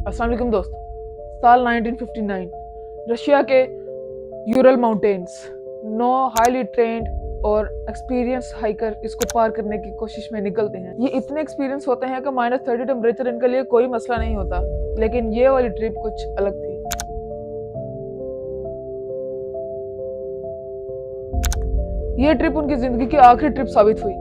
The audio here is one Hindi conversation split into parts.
अस्सलाम वालेकुम दोस्त। साल 1959 रशिया के यूरल माउंटेन्स 9 हाईली ट्रेंड और एक्सपीरियंस हाइकर इसको पार करने की कोशिश में निकलते हैं। ये इतने एक्सपीरियंस होते हैं कि -30 टेम्परेचर इनके लिए कोई मसला नहीं होता, लेकिन ये वाली ट्रिप कुछ अलग थी। ये ट्रिप उनकी जिंदगी की आखिरी ट्रिप साबित हुई।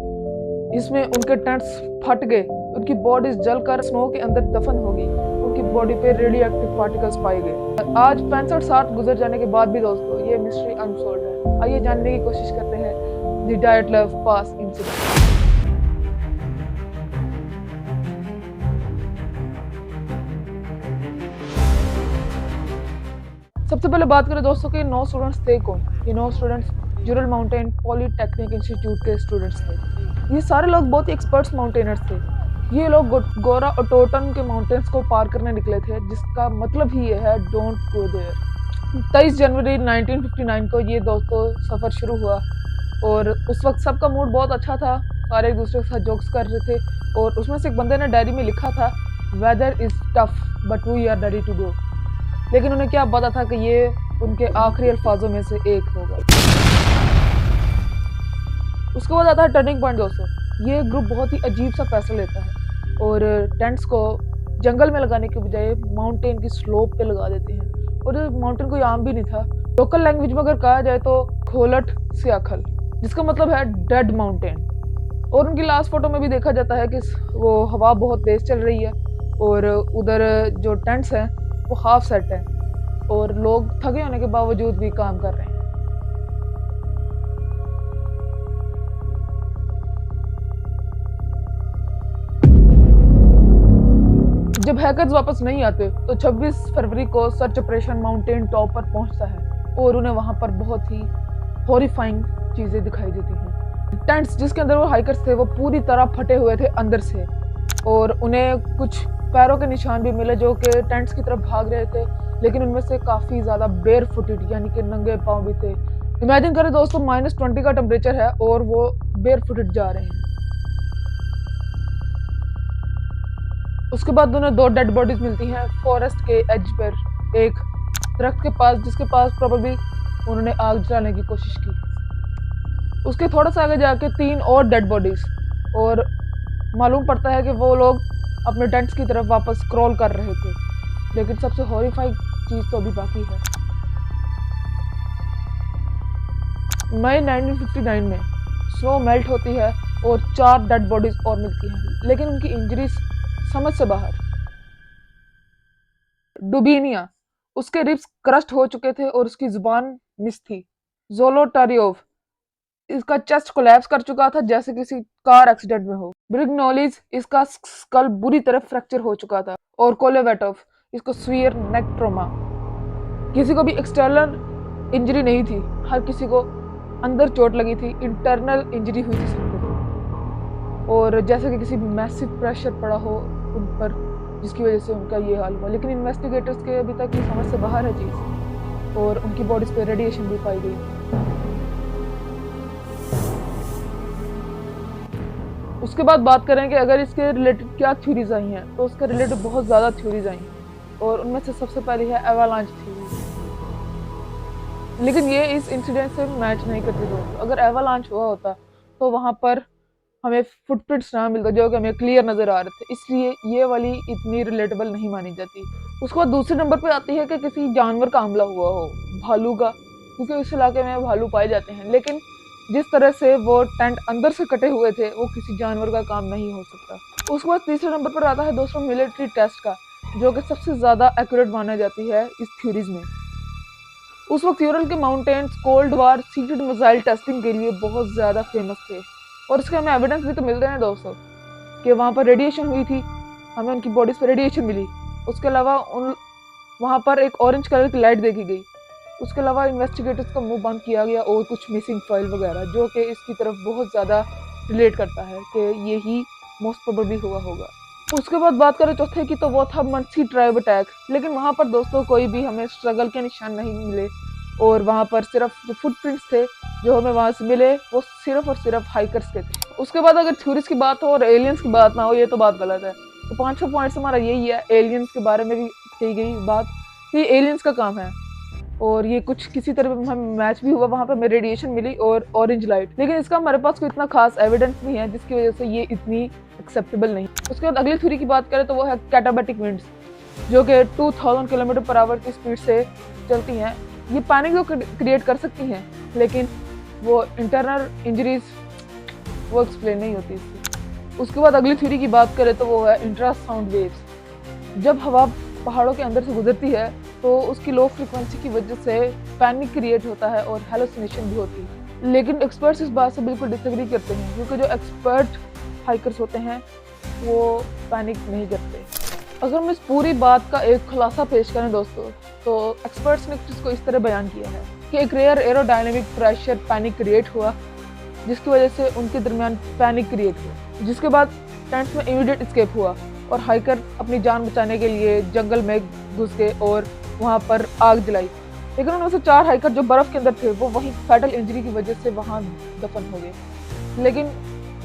इसमें उनके टेंट्स फट गए, उनकी बॉडीज जलकर स्नो के अंदर दफन हो गई, उनकी बॉडी पे रेडियो एक्टिव पार्टिकल्स पाए गए। आज 65 साल गुजर जाने के बाद भी दोस्तों ये मिस्ट्री अनसॉल्व्ड है। आइए जानने की कोशिश करते हैं द डायटलव पास इंसिडेंट। सबसे पहले बात करें दोस्तों के 9 स्टूडेंट्स थे कौन। ये 9 students Ural mountain polytechnic institute के स्टूडेंट्स थे। ये सारे लोग बहुत ही एक्सपर्ट्स माउंटेनर्स थे। ये लोग गोरा ओटोटन के माउंटेन्स को पार करने निकले थे, जिसका मतलब ही ये है डोंट गो देयर। 23 जनवरी 1959 को ये दोस्तों सफ़र शुरू हुआ और उस वक्त सबका मूड बहुत अच्छा था। सारे एक दूसरे के साथ जोक्स कर रहे थे और उसमें से एक बंदे ने डायरी में लिखा था weather is tough but we are ready to go. लेकिन उन्हें क्या पता था कि ये उनके आखिरी अल्फाजों में से एक होगा। उसके बाद आता है टर्निंग पॉइंट दोस्तों। ये ग्रुप बहुत ही अजीब सा फैसला लेता है और टेंट्स को जंगल में लगाने के बजाय माउंटेन की स्लोप पे लगा देते हैं। और माउंटेन कोई आम भी नहीं था। लोकल लैंग्वेज में अगर कहा जाए तो खोलट सियाखल, जिसका मतलब है डेड माउंटेन। और उनकी लास्ट फोटो में भी देखा जाता है कि वो हवा बहुत तेज चल रही है और उधर जो टेंट्स हैं वो हाफ सेट है और लोग थके होने के बावजूद भी काम कर रहे हैं। जब हैकर्स वापस नहीं आते तो 26 फरवरी को सर्च ऑपरेशन माउंटेन टॉप पर पहुंचता है और उन्हें वहां पर बहुत ही हॉरिफाइंग चीजें दिखाई देती हैं। टेंट्स जिसके अंदर वो हाइकर्स थे वो पूरी तरह फटे हुए थे अंदर से और उन्हें कुछ पैरों के निशान भी मिले जो कि टेंट्स की तरफ भाग रहे थे, लेकिन उनमें से काफी ज्यादा बेयर फुटेड यानी कि नंगे पांव भी थे। इमेजिन करें दोस्तों -20 का टेम्परेचर है और वो बेयर फुटेड जा रहे हैं। उसके बाद उन्हें 2 डेड बॉडीज मिलती हैं फॉरेस्ट के एज पर, एक दरख्त के पास जिसके पास प्रोबेबली उन्होंने आग जलाने की कोशिश की। उसके थोड़ा सा आगे जाके 3 और डेड बॉडीज और मालूम पड़ता है कि वो लोग अपने टेंट्स की तरफ वापस क्रॉल कर रहे थे। लेकिन सबसे हॉरिफाइंग चीज तो अभी बाकी है। मई 1959 में स्नो मेल्ट होती है और 4 डेड बॉडीज और मिलती हैं, लेकिन उनकी इंजरीज समझ से बाहर। डुबीनिया, उसके रिब्स क्रस्ट हो चुके थे और उसकी जुबान मिस थी। जोलोटारियोव, इसका चेस्ट कोलैप्स कर चुका था जैसे किसी कार एक्सीडेंट में हो। ब्रिग्नोलिज, इसका स्कल बुरी तरह फ्रैक्चर हो चुका था। और कोलेवेटोव, इसको स्वीयर नेक ट्रोमा। किसी को भी एक्सटर्नल इंजरी नहीं थी, हर किसी को अंदर चोट लगी थी, इंटरनल इंजरी हुई थी सबको। और जैसे कि किसी मैसिव प्रेशर पड़ा हो उन पर, जिसकी वजह से उनका ये हाल हुआ। लेकिन इन्वेस्टिगेटर्स के अभी तक ये समझ से बाहर है चीज़ और उनकी बॉडीज पे रेडिएशन भी पाई गई। उसके बाद बात करें कि अगर इसके रिलेटेड क्या थ्योरीज आई हैं, तो उसके रिलेटेड बहुत ज़्यादा थ्योरीज आई हैं और उनमें से सबसे पहली है एवालांच थ्योरी। लेकिन ये इस इंसिडेंट से मैच नहीं करती दोस्तों। अगर एवालांच हुआ होता तो वहाँ पर हमें फुटप्रिंट्स ना मिलता जो कि हमें क्लियर नजर आ रहे थे, इसलिए ये वाली इतनी रिलेटेबल नहीं मानी जाती। उसके बाद दूसरे नंबर पे आती है कि किसी जानवर का हमला हुआ हो, भालू का, क्योंकि इस इलाके में भालू पाए जाते हैं। लेकिन जिस तरह से वो टेंट अंदर से कटे हुए थे वो किसी जानवर का काम नहीं हो सकता। उसके बाद तीसरे नंबर पर आता है दोस्तों मिलिट्री टेस्ट का, जो कि सबसे ज्यादा एक्यूरेट माना जाती है इस थ्योरीज में। उस वक्त यूरल के mountains cold war secret missile testing के लिए बहुत ज्यादा फेमस थे और इसके हमें एविडेंस भी तो मिलते हैं दोस्तों कि वहाँ पर रेडिएशन हुई थी, हमें उनकी बॉडीज पर रेडिएशन मिली। उसके अलावा वहाँ पर एक ऑरेंज कलर की लाइट देखी गई। उसके अलावा इन्वेस्टिगेटर्स का मुंह बंद किया गया और कुछ मिसिंग फाइल वगैरह, जो कि इसकी तरफ बहुत ज़्यादा रिलेट करता है कि यही मोस्ट प्रोबेबली हुआ होगा। उसके बाद बात करें चौथे की, तो वो था मंसी ट्राइब अटैक। लेकिन वहाँ पर दोस्तों कोई भी हमें स्ट्रगल के निशान नहीं मिले और वहाँ पर सिर्फ जो फुटप्रिंट्स थे जो हमें वहाँ से मिले वो सिर्फ और सिर्फ हाइकर्स के थे। उसके बाद अगर थ्योरीज की बात हो और एलियंस की बात ना हो, ये तो बात गलत है। तो 5वां पॉइंट्स हमारा यही है। एलियंस के बारे में भी कही गई बात कि एलियंस का काम है, और ये कुछ किसी तरह हमें मैच भी हुआ, वहाँ पे हमें रेडिएशन मिली और ऑरेंज लाइट, लेकिन इसका हमारे पास कोई इतना खास एविडेंस नहीं है जिसकी वजह से ये इतनी एक्सेप्टेबल नहीं। उसके बाद अगली थ्योरी की बात करें तो वो है कैटाबैटिक विंड्स, जो कि 2000 किलोमीटर पर आवर की स्पीड से चलती हैं। ये पैनिक तो क्रिएट कर सकती हैं, लेकिन वो इंटरनल इंजरीज वो एक्सप्लेन नहीं होती इससे। उसके बाद अगली थ्योरी की बात करें तो वो है इंट्रासाउंड वेव्स। जब हवा पहाड़ों के अंदर से गुजरती है तो उसकी लो फ्रिक्वेंसी की वजह से पैनिक क्रिएट होता है और हेलुसिनेशन भी होती है। लेकिन एक्सपर्ट्स इस बात से बिल्कुल डिसएग्री करते हैं, क्योंकि जो एक्सपर्ट हाइकर्स होते हैं वो पैनिक नहीं करते। अगर हम इस पूरी बात का एक खुलासा पेश करें दोस्तों, तो एक्सपर्ट्स ने इसको इस तरह बयान किया है कि एक rare aerodynamic pressure panic create हुआ, जिसकी वजह से उनके दरमियान पैनिक क्रिएट हुआ, जिसके बाद टेंट्स में इमीडिएट एस्केप हुआ और हाइकर अपनी जान बचाने के लिए जंगल में घुस गए और वहाँ पर आग जलाई। लेकिन उनमें से 4 हाइकर जो बर्फ के अंदर थे वो वहीं फैटल इंजरी की वजह से वहाँ दफन हो गए। लेकिन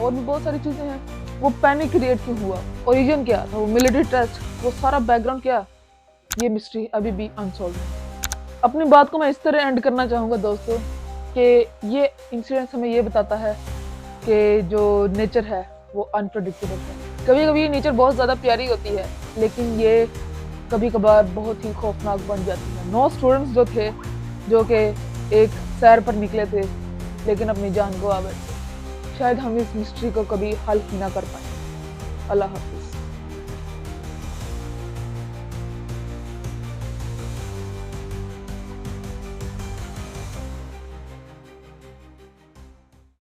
और भी बहुत सारी चीज़ें हैं। वो पैनिक क्रिएट क्यों हुआ, ओरिजिन क्या था, वो मिलिट्री टेस्ट, वो सारा बैकग्राउंड क्या, ये मिस्ट्री अभी भी अनसॉल्व है। अपनी बात को मैं इस तरह एंड करना चाहूँगा दोस्तों कि ये इंसिडेंस हमें ये बताता है कि जो नेचर है वो अनप्रेडिक्टेबल है। कभी कभी नेचर बहुत ज़्यादा प्यारी होती है, लेकिन ये कभी कभार बहुत ही खौफनाक बन जाती है। 9 स्टूडेंट्स जो थे, जो कि एक सैर पर निकले थे, लेकिन अपनी जान गंवा बैठे। शायद हम इस मिस्ट्री को कभी हल ही ना कर पाए। अल्लाह हाफिज़।